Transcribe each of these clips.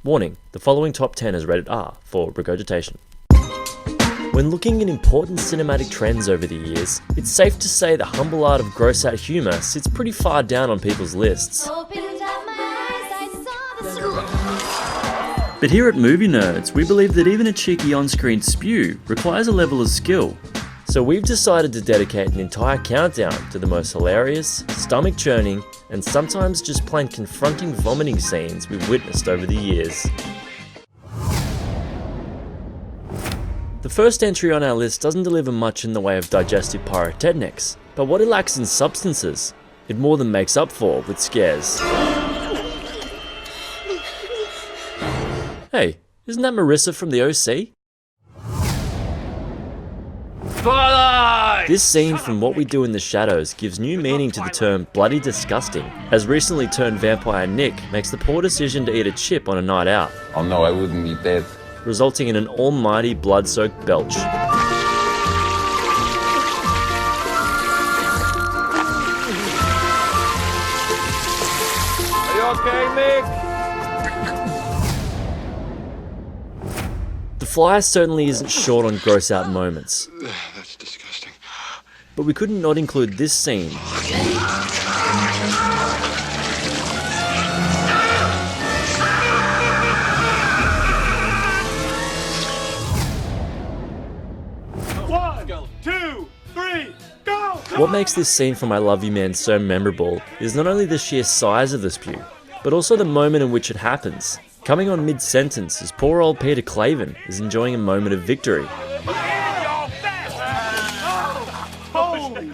Warning, the following top 10 is rated R for regurgitation. When looking at important cinematic trends over the years, it's safe to say the humble art of gross out humour sits pretty far down on people's lists. But here at Movie Nerds, we believe that even a cheeky on-screen spew requires a level of skill. So we've decided to dedicate an entire countdown to the most hilarious, stomach-churning, and sometimes just plain confronting vomiting scenes we've witnessed over the years. The first entry on our list doesn't deliver much in the way of digestive pyrotechnics, but what it lacks in substances, it more than makes up for with scares. Hey, isn't that Marissa from the OC? This scene from What We Do in the Shadows gives new meaning to the term bloody disgusting, as recently turned vampire Nick makes the poor decision to eat a chip on a night out. Oh no, I wouldn't eat that. Resulting in an almighty blood-soaked belch. Are you okay, Nick? The Fly certainly isn't short on gross out moments. That's disgusting. But we couldn't not include this scene. One, two, three, go! What makes this scene from I Love You Man so memorable is not only the sheer size of the spew, but also the moment in which it happens. Coming on mid-sentence as poor old Peter Clavin is enjoying a moment of victory. Holy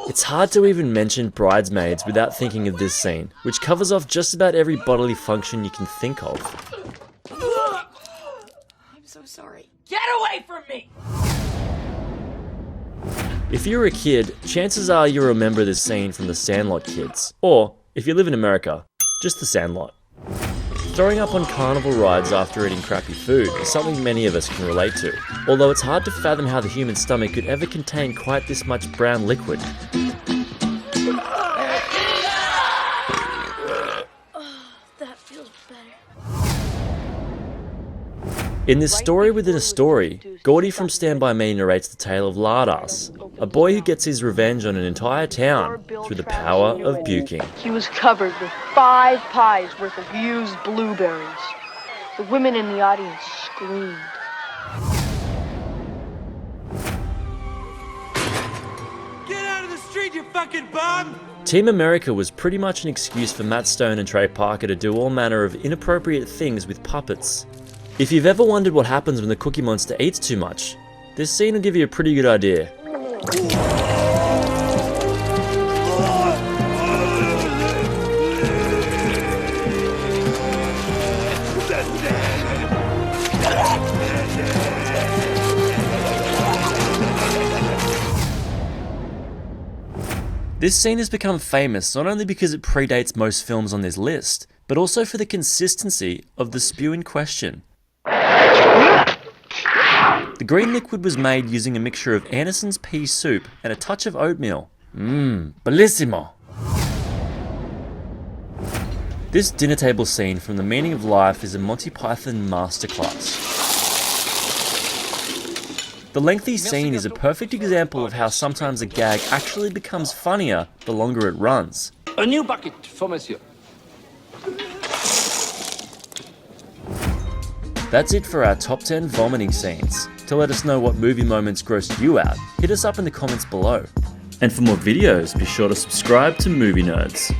It's hard to even mention Bridesmaids without thinking of this scene, which covers off just about every bodily function you can think of. I'm so sorry. Get away from me! If you're a kid, chances are you'll remember this scene from the Sandlot kids. Or, if you live in America, just the Sandlot. Throwing up on carnival rides after eating crappy food is something many of us can relate to, although it's hard to fathom how the human stomach could ever contain quite this much brown liquid. That feels better. In this story within a story, Gordy from Stand By Me narrates the tale of Lardass, a boy who gets his revenge on an entire town through the power of puking. He was covered with 5 pies worth of used blueberries. The women in the audience screamed. Get out of the street, you fucking bum! Team America was pretty much an excuse for Matt Stone and Trey Parker to do all manner of inappropriate things with puppets. If you've ever wondered what happens when the Cookie Monster eats too much, this scene will give you a pretty good idea. This scene has become famous not only because it predates most films on this list, but also for the consistency of the spew in question. The green liquid was made using a mixture of Anderson's pea soup and a touch of oatmeal. Bellissimo! This dinner table scene from The Meaning of Life is a Monty Python masterclass. The lengthy scene is a perfect example of how sometimes a gag actually becomes funnier the longer it runs. A new bucket for monsieur. That's it for our top 10 vomiting scenes. To let us know what movie moments grossed you out, hit us up in the comments below. And for more videos, be sure to subscribe to Movie Nerds.